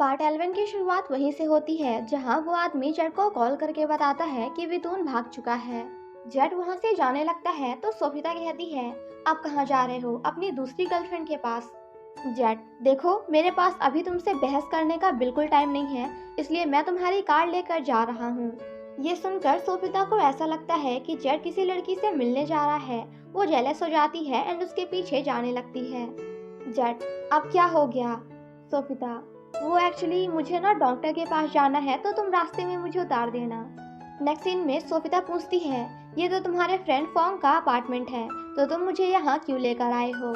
Part 11 की शुरुआत वहीं से होती है जहां वो आदमी जेड को कॉल करके बताता है कि वितून भाग चुका है। जेड वहां से जाने लगता है तो सोफिता कहती है, आप कहाँ जा रहे हो? अपनी दूसरी गर्लफ्रेंड के पास। जेड, देखो मेरे पास अभी तुमसे बहस करने का बिल्कुल टाइम नहीं है, इसलिए मैं तुम्हारी कार लेकर जा रहा हूँ। ये सुनकर सोफिता को ऐसा लगता है कि जेड किसी लड़की से मिलने जा रहा है। वो जेलस हो जाती है एंड उसके पीछे जाने लगती है। जेड, अब क्या हो गया? सोफिता, वो एक्चुअली मुझे ना डॉक्टर के पास जाना है तो तुम रास्ते में मुझे उतार देना। नेक्स्ट सीन में सोफिता पूछती है, ये तो तुम्हारे फ्रेंड फॉन्ग का अपार्टमेंट है, तो तुम मुझे यहाँ क्यों लेकर आए हो?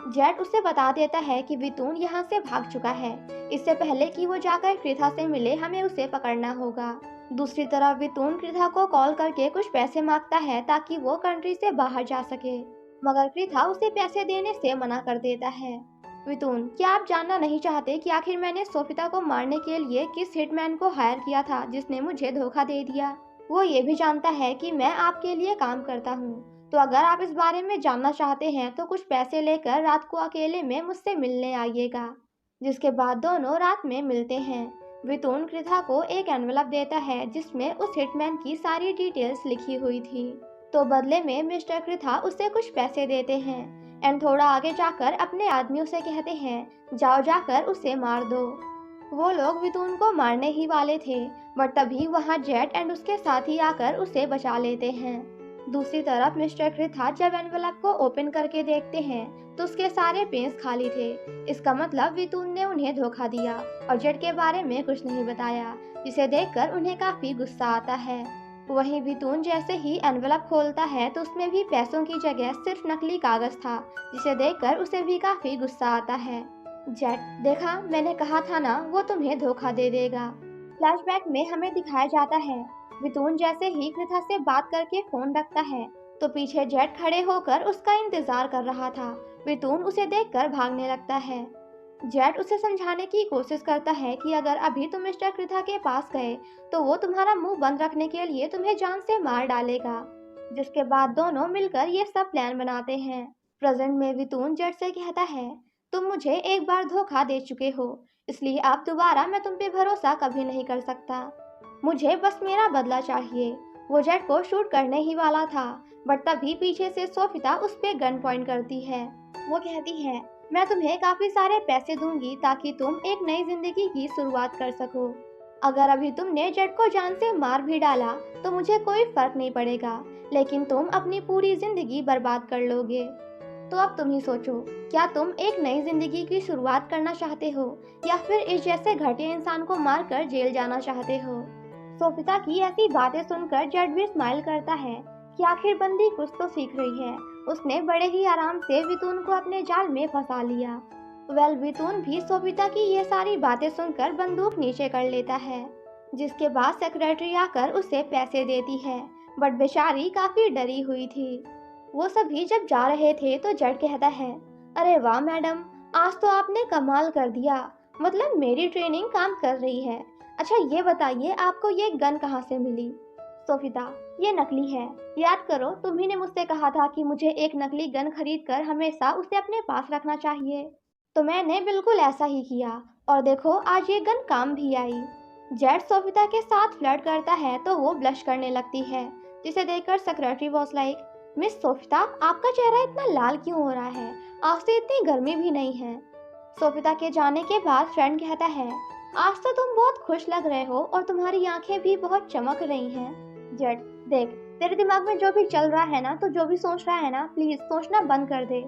जेड उसे बता देता है कि वितून यहाँ से भाग चुका है। इससे पहले कि वो जाकर कृथा से मिले हमें उसे पकड़ना होगा। दूसरी तरफ वितून कृथा को कॉल करके कुछ पैसे मांगता है ताकि वो कंट्री से बाहर जा सके, मगर कृथा उसे पैसे देने से मना कर देता है। वितून, क्या आप जानना नहीं चाहते कि आखिर मैंने सोफिता को मारने के लिए किस हिटमैन को हायर किया था जिसने मुझे धोखा दे दिया? वो ये भी जानता है कि मैं आपके लिए काम करता हूँ, तो अगर आप इस बारे में जानना चाहते हैं तो कुछ पैसे लेकर रात को अकेले में मुझसे मिलने आइएगा। जिसके बाद दोनों रात में मिलते हैं। वितून कृथा को एक एनवलप देता है जिसमें उस हिटमैन की सारी डिटेल्स लिखी हुई थी, तो बदले में मिस्टर कृथा उसे कुछ पैसे देते हैं एंड थोड़ा आगे जाकर अपने आदमियों से कहते हैं, जाओ जाकर उसे मार दो। वो लोग वितून को मारने ही वाले थे, बट तभी वहां जेट एंड उसके साथी आकर उसे बचा लेते हैं। दूसरी तरफ मिस्टर कृथा जब एनवलप को ओपन करके देखते हैं तो उसके सारे पेन्स खाली थे। इसका मतलब वितून ने उन्हें धोखा दिया और जेट के बारे में कुछ नहीं बताया, जिसे देखकर उन्हें काफी गुस्सा आता है। वहीं वितून जैसे ही एनवलप खोलता है तो उसमें भी पैसों की जगह सिर्फ नकली कागज था, जिसे देखकर उसे भी काफी गुस्सा आता है। जेट, देखा मैंने कहा था ना, वो तुम्हें धोखा दे देगा। फ्लैशबैक में हमें दिखाया जाता है वितून जैसे ही कृथा से बात करके फोन रखता है तो पीछे जेट खड़े होकर उसका इंतजार कर रहा था। वितून उसे देखकर भागने लगता है। जेट उसे समझाने की कोशिश करता है कि अगर अभी तुम मिस्टर कृथा के पास गए तो वो तुम्हारा मुंह बंद रखने के लिए तुम्हें जान से मार डालेगा। जिसके बाद दोनों मिलकर ये सब प्लान बनाते हैं। प्रेजेंट में वितून जेट से कहता है, तुम मुझे एक बार धोखा दे चुके हो, इसलिए अब दोबारा मैं तुम पे भरोसा कभी नहीं कर सकता। मुझे बस मेरा बदला चाहिए। वो जेट को शूट करने ही वाला था, बट तभी पीछे से सोफिता उस पे गन पॉइंट करती है। वो कहती है, मैं तुम्हें काफी सारे पैसे दूंगी ताकि तुम एक नई जिंदगी की शुरुआत कर सको। अगर अभी तुमने जेट को जान से मार भी डाला तो मुझे कोई फर्क नहीं पड़ेगा, लेकिन तुम अपनी पूरी जिंदगी बर्बाद कर लोगे। तो अब तुम ही सोचो, क्या तुम एक नई जिंदगी की शुरुआत करना चाहते हो या फिर इस जैसे घटिया इंसान को मारकर जेल जाना चाहते हो? सोफिता की ऐसी बातें सुनकर जेट भी स्माइल करता है कि आखिर बंदी कुछ तो सीख रही है। उसने बड़े ही आराम से वितून को अपने जाल में फंसा लिया। वितून भी सोफिता की ये सारी बातें सुनकर बंदूक नीचे कर लेता है। जिसके बाद सेक्रेटरी आकर उसे पैसे देती है, बट बेचारी काफी डरी हुई थी। वो सभी जब जा रहे थे तो जेट कहता है, अरे वाह मैडम, आज तो आपने कमाल कर दिया, मतलब मेरी ट्रेनिंग काम कर रही है। अच्छा ये बताइए, आपको ये गन कहाँ से मिली? सोफिता, ये नकली है। याद करो, तुम्ही ने मुझसे कहा था कि मुझे एक नकली गन खरीद कर हमेशा उसे अपने पास रखना चाहिए, तो मैंने बिल्कुल ऐसा ही किया और देखो आज ये गन काम भी आई। जेट सोफिता के साथ फ्लर्ट करता है तो वो ब्लश करने लगती है, जिसे देखकर सेक्रेटरी वॉज लाइक, मिस सोफिता, आपका चेहरा इतना लाल क्यों हो रहा है? आज तो इतनी गर्मी भी नहीं है। सोफिता के जाने के बाद फ्रेंड कहता है, आज तो तुम बहुत खुश लग रहे हो और तुम्हारी आंखें भी बहुत चमक रही हैं। जेट, देख, तेरे दिमाग में जो भी चल रहा है ना, तो जो भी सोच रहा है ना, प्लीज सोचना बंद कर दे,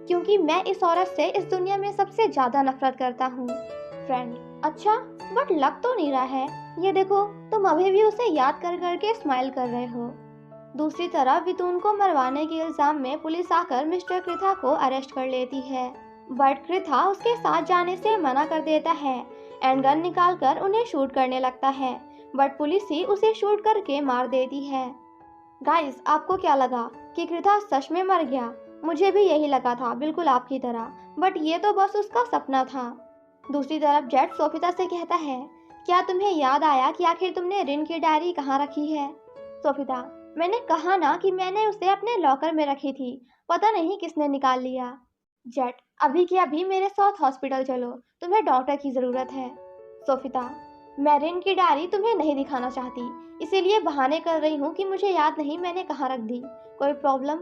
क्योंकि मैं इस औरत से इस दुनिया में सबसे ज्यादा नफरत करता हूँ। फ्रेंड, अच्छा, बट लग तो नहीं रहा है। ये देखो, तुम अभी भी उसे याद कर करके स्माइल कर रहे हो। दूसरी तरफ वितून को मरवाने के इल्जाम में पुलिस आकर मिस्टर कृथा को अरेस्ट कर लेती है, बट कृथा उसके साथ जाने से मना कर देता है एंड गन निकालकर उन्हें शूट करने लगता है, बट पुलिस ही उसे शूट करके मार देती है। गाइस, आपको क्या लगा कि कृथा सच में मर गया? मुझे भी यही लगा था, बिल्कुल आपकी तरह, बट ये तो बस उसका सपना था। दूसरी तरफ जेट सोफिता से कहता है, क्या तुम्हें याद आया कि आखिर तुमने रिन की डायरी कहाँ रखी है? सोफिता, मैंने कहा ना कि मैंने उसे अपने लॉकर में रखी थी, पता नहीं किसने निकाल लिया। जेट, अभी के अभी मेरे साथ हॉस्पिटल चलो, तुम्हें डॉक्टर की जरूरत है। सोफिता, मैं रिन की डायरी तुम्हें नहीं दिखाना चाहती, इसीलिए बहाने कर रही हूँ कि मुझे याद नहीं मैंने कहाँ रख दी। कोई प्रॉब्लम?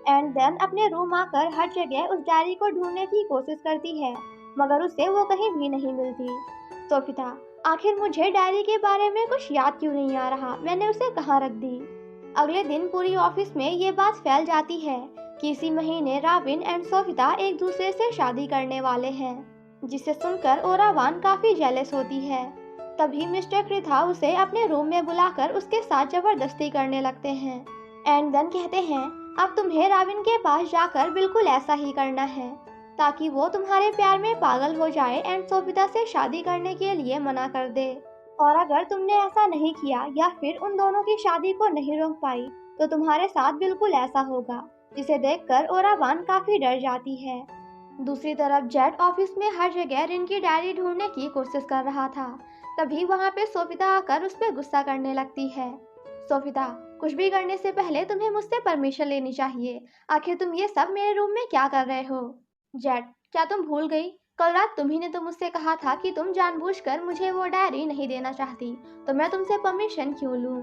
एंड देन अपने रूम आकर हर जगह उस डायरी को ढूंढने की कोशिश करती है, मगर उसे वो कहीं भी नहीं मिलती। सोफिता, आखिर मुझे डायरी के बारे में कुछ याद क्यों नहीं आ रहा, मैंने उसे कहाँ रख दी। अगले दिन पूरी ऑफिस में ये बात फैल जाती है कि इसी महीने राबिन एंड सोफिता एक दूसरे से शादी करने वाले हैं, जिसे सुनकर ओरावान काफी जेलस होती है। तभी मिस्टर कृथा उसे अपने रूम में बुलाकर उसके साथ जबरदस्ती करने लगते हैं एंड देन कहते हैं, अब तुम्हें राबिन के पास जाकर बिल्कुल ऐसा ही करना है, ताकि वो तुम्हारे प्यार में पागल हो जाए एंड सोफिता से शादी करने के लिए मना कर दे। और अगर तुमने ऐसा नहीं किया या फिर उन दोनों की शादी को नहीं रोक पाई, तो तुम्हारे साथ बिल्कुल ऐसा होगा, जिसे देखकर ओरावान काफी डर जाती है। दूसरी तरफ जेट ऑफिस में हर जगह रिन की डायरी ढूंढने की कोशिश कर रहा था। तभी वहाँ पे सोफिता आकर उस पर गुस्सा करने लगती है। सोफिता, कुछ भी करने से पहले तुम्हें मुझसे परमिशन लेनी चाहिए। आखिर तुम ये सब मेरे रूम में क्या कर रहे हो? जेट, क्या तुम भूल गई? कल रात तुम्ही ने तो मुझसे कहा था कि तुम जानबूझकर मुझे वो डायरी नहीं देना चाहती, तो मैं तुमसे परमिशन क्यों लूं?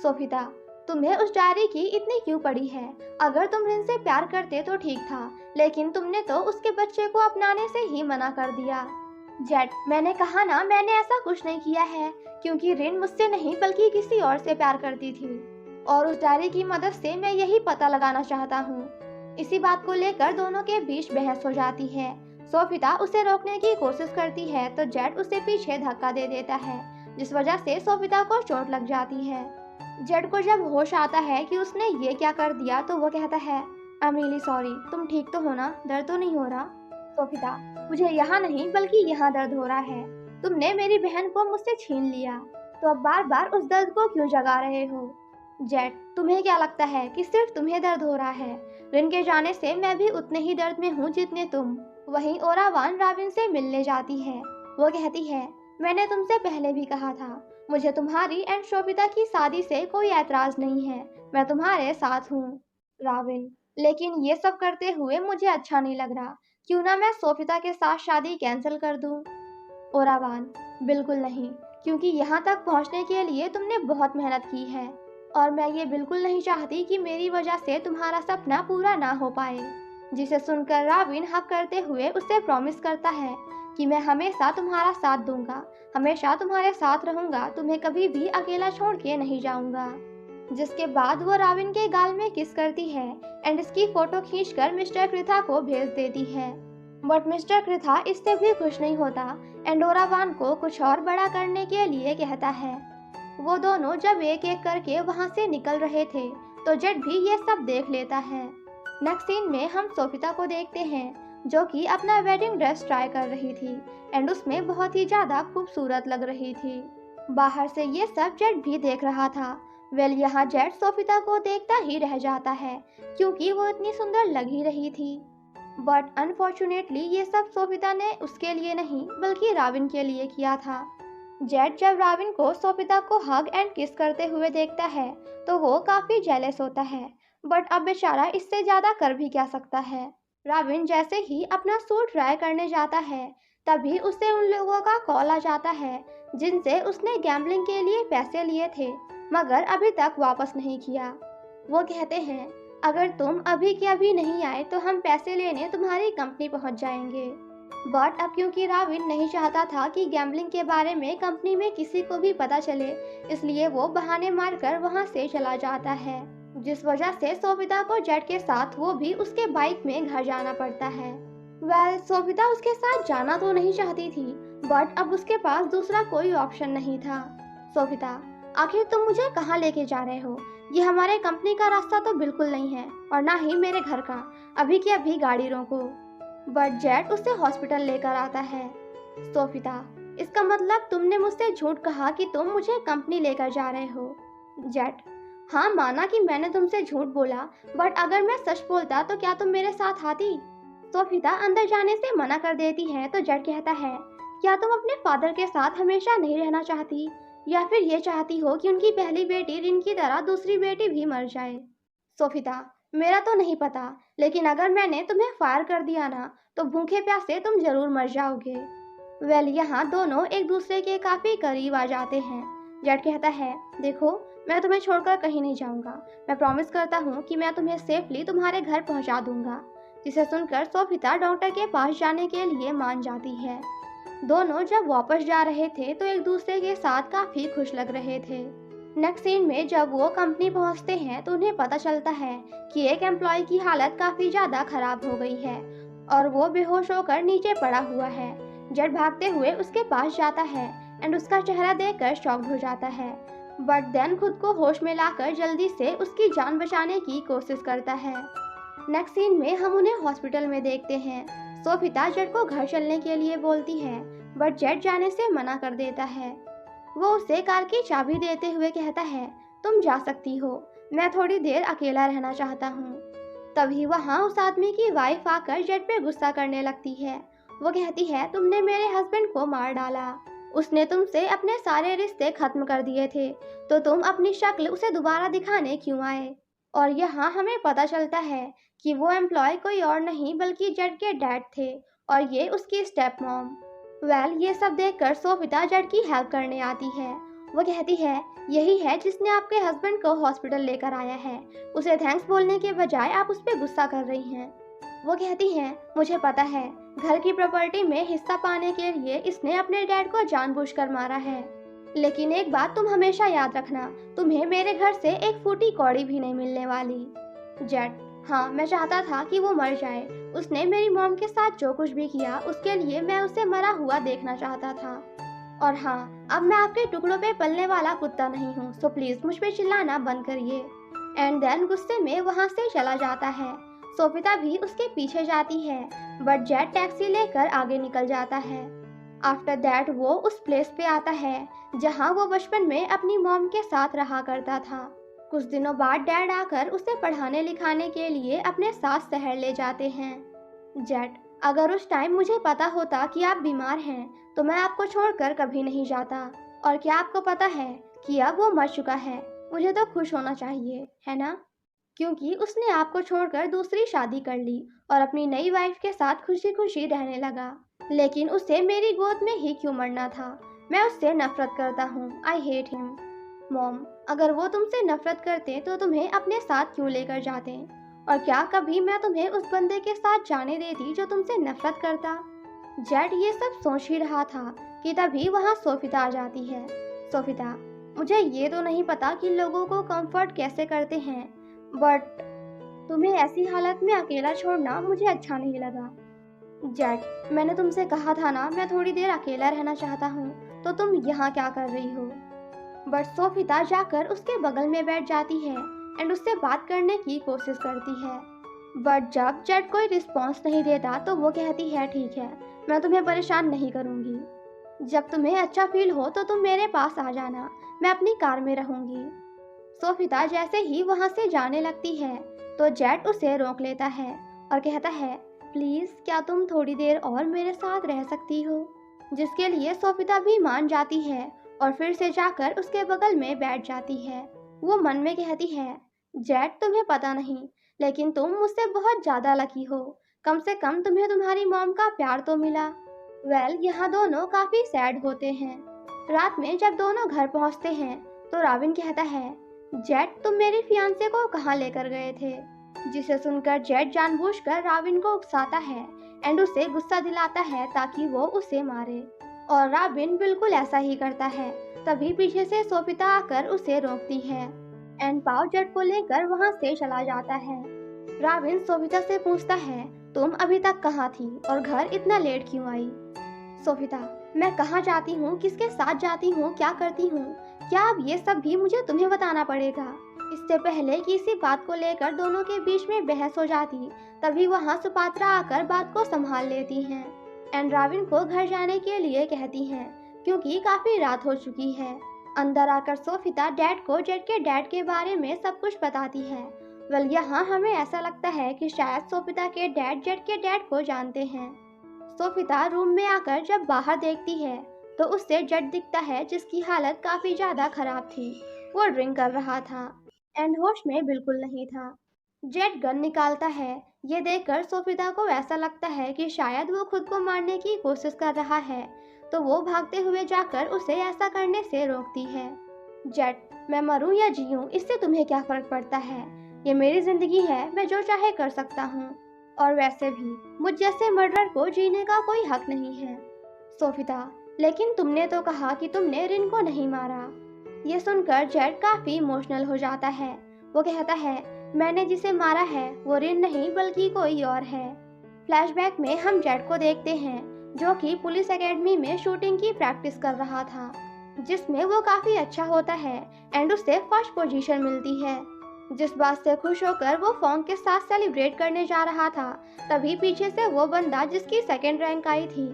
सोफिता, तुम्हें उस डायरी की इतनी क्यों पड़ी है? अगर तुम रिन से प्यार करते तो ठीक था, लेकिन तुमने तो उसके बच्चे को अपनाने से ही मना कर दिया। जेट, मैंने कहा ना, मैंने ऐसा कुछ नहीं किया है, क्योंकि रिन मुझसे नहीं बल्कि किसी और से प्यार करती थी, और उस डायरी की मदद से मैं यही पता लगाना चाहता हूँ। इसी बात को लेकर दोनों के बीच बहस हो जाती है। सोफिता उसे रोकने की कोशिश करती है तो जेट उसे पीछे धक्का दे देता है, जिस वजह से सोफिता को चोट लग जाती है। जेट को जब होश आता है कि उसने ये क्या कर दिया, तो वो कहता है, आई एम रियली सॉरी, तुम ठीक तो हो ना? दर्द तो नहीं हो रहा? सोफिता, मुझे यहाँ नहीं बल्कि यहाँ दर्द हो रहा है। तुमने मेरी बहन को मुझसे छीन लिया, तो अब बार बार उस दर्द को क्यों जगा रहे हो? जेट, तुम्हें क्या लगता है कि सिर्फ तुम्हें दर्द हो रहा है? रिन के जाने से मैं भी उतने ही दर्द में हूँ जितने तुम। वहीं ओरावान राबिन से मिलने जाती है। वो कहती है, मैंने तुमसे पहले भी कहा था, मुझे तुम्हारी एंड शोभिता की शादी से कोई ऐतराज नहीं है, मैं तुम्हारे साथ हूँ। राबिन, लेकिन ये सब करते हुए मुझे अच्छा नहीं लग रहा, क्यों ना मैं सोफिता के साथ शादी कैंसिल कर दूं? ओरावान, बिल्कुल नहीं, क्योंकि यहाँ तक पहुँचने के लिए तुमने बहुत मेहनत की है, और मैं ये बिल्कुल नहीं चाहती कि मेरी वजह से तुम्हारा सपना पूरा ना हो पाए। जिसे सुनकर राबिन हक करते हुए उससे प्रॉमिस करता है कि मैं हमेशा तुम्हारा साथ दूंगा, हमेशा तुम्हारे साथ रहूंगा, तुम्हें कभी भी अकेला छोड़ के नहीं जाऊंगा। जिसके बाद वो राबिन के गाल में किस करती है एंड इसकी फोटो खींचकर मिस्टर कृथा को भेज देती है। बट मिस्टर कृथा इससे भी खुश नहीं होता एंड ओरावान को कुछ और बड़ा करने के लिए कहता है। वो दोनों जब एक एक करके वहां से निकल रहे थे, तो जेट भी ये सब देख लेता है। नेक्स्ट सीन में हम सोफिता को देखते हैं, जो कि अपना वेडिंग ड्रेस ट्राई कर रही थी एंड उसमें बहुत ही ज्यादा खूबसूरत लग रही थी। बाहर से ये सब जेट भी देख रहा था। यहाँ जेट सोफिता को देखता ही रह जाता है, क्योंकि वो इतनी सुंदर लग ही रही थी। बट अनफॉर्चुनेटली ये सब सोफिता ने उसके लिए नहीं बल्कि राबिन के लिए किया था। जेट जब राबिन को सोफिता को हग एंड किस करते हुए देखता है, तो वो काफी जेलस होता है, बट अब बेचारा इससे ज्यादा कर भी क्या सकता है। राबिन जैसे ही अपना सूट ट्राई करने जाता है, तभी उसे उन लोगों का कॉल आ जाता है जिनसे उसने गैम्बलिंग के लिए पैसे लिए थे, मगर अभी तक वापस नहीं किया। वो कहते हैं, अगर तुम अभी के अभी नहीं आए तो हम पैसे लेने तुम्हारी कंपनी पहुंच जाएंगे। बट अब क्योंकि राबिन नहीं चाहता था कि गैम्बलिंग के बारे में कंपनी में किसी को भी पता चले, इसलिए वो बहाने मारकर वहां से चला जाता है, जिस वजह से सोफिता को जेट के साथ वो भी उसके बाइक में घर जाना पड़ता है। सोफिता उसके साथ जाना तो नहीं चाहती थी, बट अब उसके पास दूसरा कोई ऑप्शन नहीं था। सोफिता, आखिर तुम मुझे कहाँ लेके जा रहे हो? ये हमारे कंपनी का रास्ता तो बिल्कुल नहीं है, और ना ही मेरे घर का। अभी की अभी गाड़ी रोको। बट जेट उसे हॉस्पिटल लेकर आता है। सोफिता, इसका मतलब तुमने मुझसे झूठ कहा कि तुम मुझे कंपनी लेकर जा रहे हो? जेट, हाँ, माना कि मैंने तुमसे झूठ बोला, बट अगर मैं सच बोलता तो क्या तुम मेरे साथ आती? सोफिता अंदर जाने से मना कर देती है तो जेट कहता है, क्या तुम अपने फादर के साथ हमेशा नहीं रहना चाहती, या फिर ये चाहती हो कि उनकी पहली बेटी रिन की तरह दूसरी बेटी भी मर जाए? सोफिता, मेरा तो नहीं पता, लेकिन अगर मैंने तुम्हें फायर कर दिया ना, तो भूखे प्यासे तुम जरूर मर जाओगे। यहाँ दोनों एक दूसरे के काफी करीब आ जाते हैं। जेट कहता है, देखो, मैं तुम्हें छोड़कर कहीं नहीं जाऊंगा। मैं प्रॉमिस करता हूँ कि मैं तुम्हें सेफली तुम्हारे घर पहुंचा दूंगा। जिसे सुनकर सोफिता डॉक्टर के पास जाने के लिए मान जाती है। दोनों जब वापस जा रहे थे तो एक दूसरे के साथ काफी खुश लग रहे थे। नेक्स्ट सीन में जब वो कंपनी पहुंचते हैं तो उन्हें पता चलता है कि एक एम्प्लॉय की हालत काफी ज्यादा खराब हो गई है और वो बेहोश होकर नीचे पड़ा हुआ है। जेट भागते हुए उसके पास जाता है एंड उसका चेहरा देखकर शॉक्ड हो जाता है, बट देन खुद को होश में लाकर जल्दी से उसकी जान बचाने की कोशिश करता है। नेक्स्ट सीन में हम उन्हें हॉस्पिटल में देखते हैं। सोफिता जेट को घर चलने के लिए बोलती है, बट जेट जाने से मना कर देता है। वो उसे कार की चाबी देते हुए कहता है, तुम जा सकती हो, मैं थोड़ी देर अकेला रहना चाहता हूँ। तभी वहाँ उस आदमी की वाइफ आकर जेट पे गुस्सा करने लगती है। वो कहती है, तुमने मेरे हस्बैंड को मार डाला, उसने तुमसे अपने सारे रिश्ते खत्म कर दिए थे, तो तुम अपनी शक्ल उसे दोबारा दिखाने क्यों आए। और यहाँ हमें पता चलता है कि वो एम्प्लॉय कोई और नहीं बल्कि जेट के डैड थे और ये उसकी स्टेप मॉम। ये सब देखकर सोफिता जेट की हेल्प करने आती है। वो कहती है, यही है जिसने आपके हस्बैंड को हॉस्पिटल लेकर आया है, उसे थैंक्स बोलने के बजाय आप उस पर गुस्सा कर रही हैं। वो कहती हैं, मुझे पता है, घर की प्रॉपर्टी में हिस्सा पाने के लिए इसने अपने डैड को जानबूझकर मारा है, लेकिन एक बात तुम हमेशा याद रखना, तुम्हें मेरे घर से एक फूटी कौड़ी भी नहीं मिलने वाली। जेट, हाँ, मैं चाहता था कि वो मर जाए। उसने मेरी मॉम के साथ जो कुछ भी किया उसके लिए मैं उसे मरा हुआ देखना चाहता था। और हाँ, अब मैं आपके टुकड़ों पे पलने वाला कुत्ता नहीं हूँ, सो प्लीज मुझ पे चिल्लाना बंद करिए। एंड देन गुस्से में वहाँ से चला जाता है। सोफिता भी उसके पीछे जाती है, बट जेट टैक्सी लेकर आगे निकल जाता है। आफ्टर दैट वो उस प्लेस पे आता है जहाँ वो बचपन में अपनी मॉम के साथ रहा करता था। कुछ दिनों बाद डैड आकर उसे पढ़ाने लिखाने के लिए अपने साथ शहर ले जाते हैं। जेट, अगर उस टाइम मुझे पता होता कि आप बीमार हैं तो मैं आपको छोड़कर कभी नहीं जाता। और क्या आपको पता है कि अब वो मर चुका है? मुझे तो खुश होना चाहिए, है ना? क्योंकि उसने आपको छोड़कर दूसरी शादी कर ली और अपनी नई वाइफ के साथ खुशी खुशी रहने लगा। लेकिन उसे मेरी गोद में ही क्यों मरना था? मैं उससे नफरत करता हूँ। I hate him. मॉम, अगर वो तुमसे नफरत करते तो तुम्हें अपने साथ क्यों लेकर जाते? और क्या कभी मैं तुम्हें उस बंदे के साथ जाने देती जो तुमसे नफरत करता? जेट ये सब सोच ही रहा था कि तभी वहाँ सोफिता आ जाती है। सोफिता, मुझे ये तो नहीं पता कि लोगों को कंफर्ट कैसे करते हैं, बट तुम्हें ऐसी हालत में अकेला छोड़ना मुझे अच्छा नहीं लगा। जेट, मैंने तुमसे कहा था ना, मैं थोड़ी देर अकेला रहना चाहता हूँ, तो तुम यहाँ क्या कर रही हो? बट सोफिता जाकर उसके बगल में बैठ जाती है एंड उससे बात करने की कोशिश करती है। बट जब जेट कोई रिस्पॉन्स नहीं देता तो वो कहती है, ठीक है, मैं तुम्हें परेशान नहीं करूँगी। जब तुम्हें अच्छा फील हो तो तुम मेरे पास आ जाना, मैं अपनी कार में रहूँगी। सोफिता जैसे ही वहाँ से जाने लगती है तो जेट उसे रोक लेता है और कहता है, प्लीज़ क्या तुम थोड़ी देर और मेरे साथ रह सकती हो? जिसके लिए सोफिता भी मान जाती है और फिर से जाकर उसके बगल में बैठ जाती है। वो मन में कहती है, जेट, तुम्हें पता नहीं, लेकिन तुम मुझसे बहुत ज़्यादा लकी हो। कम से कम तुम्हें तुम्हारी मॉम का प्यार तो मिला। यहाँ दोनों काफ़ी सैड होते हैं। रात में जब दोनों घर पहुंचते हैं तो राविन कहता है, जेट, तुम मेरे फियांसे को कहाँ लेकर गए थे? जिसे सुनकर जेट जानबूझकर राविन को उकसाता है एंड उसे गुस्सा दिलाता है ताकि वो उसे मारे। और राबिन बिल्कुल ऐसा ही करता है। तभी पीछे से सोफिता आकर उसे रोकती है एंड पाव जेट को लेकर वहां से चला जाता है। राबिन सोफिता से पूछता है, तुम अभी तक कहाँ थी और घर इतना लेट क्यों आई? सोफिता, मैं कहाँ जाती हूँ, किसके साथ जाती हूँ, क्या करती हूँ, क्या अब ये सब भी मुझे तुम्हें बताना पड़ेगा? इससे पहले कि इसी बात को लेकर दोनों के बीच में बहस हो जाती, तभी वहाँ सुपात्रा आकर बात को संभाल लेती हैं एंड राविन को घर जाने के लिए कहती हैं क्योंकि काफी रात हो चुकी है। अंदर आकर सोफिता डैड को जेट के डैड के बारे में सब कुछ बताती है। यहाँ हमें ऐसा लगता है कि शायद सोफिता के डैड जेट के डैड को जानते हैं। सोफिता रूम में आकर जब बाहर देखती है तो उससे जेट दिखता है जिसकी हालत काफी ज्यादा खराब थी। वो ड्रिंक कर रहा था एंड होश में बिल्कुल नहीं था। जेट गन निकालता है ये देखकर सोफिता को ऐसा लगता है कि शायद वो खुद को मारने की कोशिश कर रहा है, तो वो भागते हुए जाकर उसे ऐसा करने से रोकती है। जेट, मैं मरूं या जीऊं इससे तुम्हें क्या फर्क पड़ता है? ये मेरी जिंदगी है, मैं जो चाहे कर सकता हूँ। और वैसे भी मुझ जैसे मर्डरर को जीने का कोई हक नहीं है। सोफिता, लेकिन तुमने तो कहा कि तुमने रिन को नहीं मारा। ये सुनकर जेट काफी इमोशनल हो जाता है। वो कहता है, मैंने जिसे मारा है वो रिन नहीं बल्कि कोई और है। फ्लैशबैक में हम जेट को देखते हैं जो कि पुलिस एकेडमी में शूटिंग की प्रैक्टिस कर रहा था, जिसमें वो काफी अच्छा होता है एंड उसे फर्स्ट पोजीशन मिलती है। जिस बात से खुश होकर वो फॉन्ग के साथ सेलिब्रेट करने जा रहा था, तभी पीछे से वो बंदा जिसकी सेकंड रैंक आई थी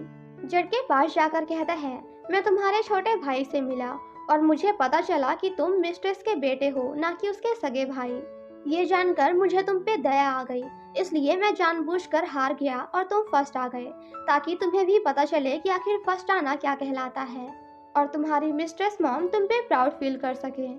जेट के पास जाकर कहता है, मैं तुम्हारे छोटे भाई से मिला और मुझे पता चला कि तुम मिस्ट्रेस के बेटे हो, ना कि उसके सगे भाई। ये जानकर मुझे तुम पे दया आ गई, इसलिए मैं जानबूझकर हार गया और तुम फर्स्ट आ गए, ताकि तुम्हें भी पता चले कि आखिर फर्स्ट आना क्या कहलाता है और तुम्हारी मिस्ट्रेस मॉम तुम पे प्राउड फील कर सके।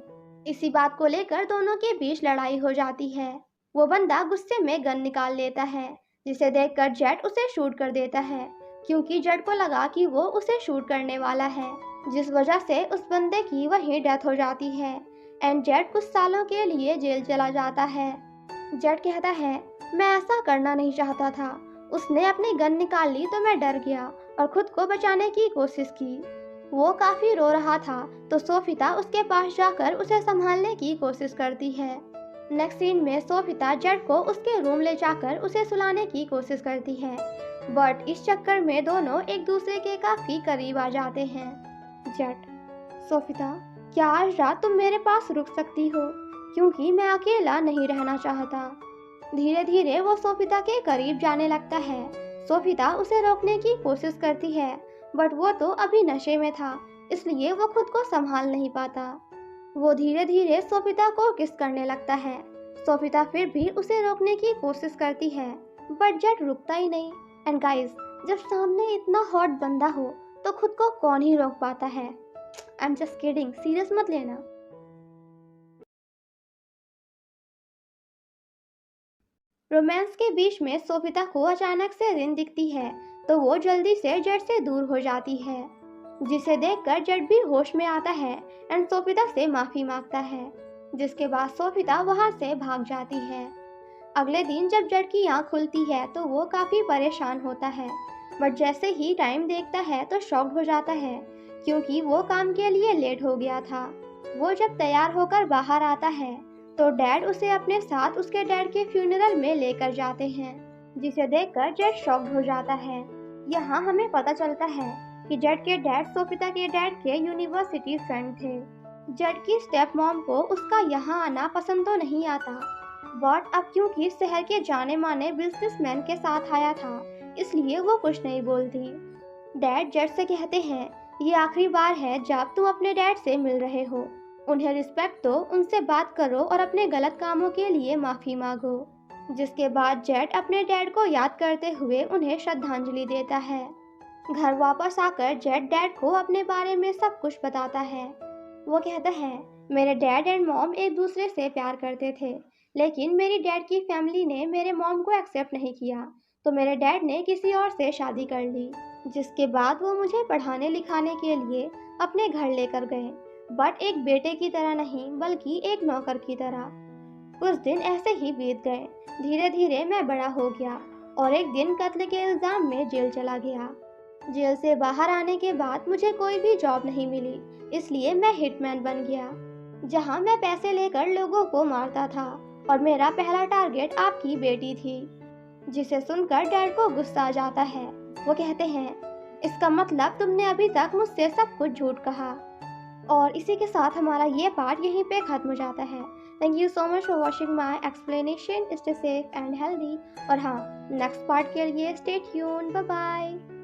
इसी बात को लेकर दोनों के बीच लड़ाई हो जाती है। वो बंदा गुस्से में गन निकाल लेता है, जिसे देखकर जेट उसे शूट कर देता है, क्योंकि जेट को लगा कि वो उसे शूट करने वाला है, जिस वजह से उस बंदे की वहीं डेथ हो जाती है एंड जेट कुछ सालों के लिए जेल चला जाता है। जेट कहता है, मैं ऐसा करना नहीं चाहता था। उसने अपनी गन निकाल ली तो मैं डर गया और खुद को बचाने की कोशिश की। वो काफी रो रहा था, तो सोफिता उसके पास जाकर उसे संभालने की कोशिश करती है। नेक्स्ट सीन में सोफिता जेट को उसके रूम ले जाकर उसे सुलाने की कोशिश करती है, बट इस चक्कर में दोनों एक दूसरे के काफी करीब आ जाते हैं। जेट, सोफिता, क्या आज रात तुम मेरे पास रुक सकती हो, क्योंकि मैं अकेला नहीं रहना चाहता। धीरे धीरे वो सोफिता के करीब जाने लगता है। सोफिता उसे रोकने की कोशिश करती है, बट वो तो अभी नशे में था, इसलिए वो खुद को संभाल नहीं पाता। वो धीरे धीरे सोफिता को किस करने लगता है। सोफिता फिर भी उसे रोकने की कोशिश करती है, बट जेट रुकता ही नहीं। एंड गाइस, जब सामने इतना हॉट बंदा हो तो खुद को कौन ही रोक पाता है। I am just kidding, serious मत लेना। रोमांस के बीच में सोफिता को अचानक से रिन दिखती है, तो वो जल्दी से जेट से दूर हो जाती है, जिसे देखकर जेट भी होश में आता है एंड सोफिता से माफी मांगता है, जिसके बाद सोफिता वहां से भाग जाती है। अगले दिन जब जेट की आंख खुलती है तो वो काफी परेशान होता है, बट जैसे ही टाइम देखता है तो शॉक्ड हो जाता है, क्योंकि वो काम के लिए लेट हो गया था। वो जब तैयार होकर बाहर आता है तो डैड उसे अपने साथ उसके डैड के फ्यूनरल में लेकर जाते हैं, जिसे देखकर जेट शॉक्ड हो जाता है। यहाँ हमें पता चलता है कि जेट के डैड सोफिता के डैड के यूनिवर्सिटी फ्रेंड थे। जेट की स्टेप मॉम को उसका यहाँ आना पसंद तो नहीं आता, बट अब क्योंकि शहर के जाने माने बिजनेसमैन के साथ आया था, इसलिए वो कुछ नहीं बोलती। डैड जेट से कहते हैं, ये आखिरी बार है जब तुम अपने डैड से मिल रहे हो, उन्हें रिस्पेक्ट दो, उनसे बात करो और अपने गलत कामों के लिए माफी मांगो। जिसके बाद जेट अपने डैड को याद करते हुए उन्हें श्रद्धांजलि देता है। घर वापस आकर जेट डैड को अपने बारे में सब कुछ बताता है। वो कहता है, मेरे डैड एंड मॉम एक दूसरे से प्यार करते थे, लेकिन मेरी डैड की फैमिली ने मेरे मॉम को एक्सेप्ट नहीं किया, तो मेरे डैड ने किसी और से शादी कर ली, जिसके बाद वो मुझे पढ़ाने लिखाने के लिए अपने घर लेकर गए, बट एक बेटे की तरह नहीं बल्कि एक नौकर की तरह। कुछ दिन ऐसे ही बीत गए। धीरे धीरे मैं बड़ा हो गया और एक दिन कत्ल के इल्जाम में जेल चला गया। जेल से बाहर आने के बाद मुझे कोई भी जॉब नहीं मिली, इसलिए मैं हिटमैन बन गया, जहां मैं पैसे लेकर लोगों को मारता था और मेरा पहला टारगेट आपकी बेटी थी। जिसे सुनकर डैड को गुस्सा आ जाता है। वो कहते हैं, इसका मतलब तुमने अभी तक मुझसे सब कुछ झूठ कहा। और इसी के साथ हमारा ये पार्ट यहीं पे खत्म हो जाता है। Thank you so much for watching my explanation. Stay safe and healthy. और हाँ, नेक्स्ट पार्ट के लिए स्टे ट्यून्ड। Bye bye.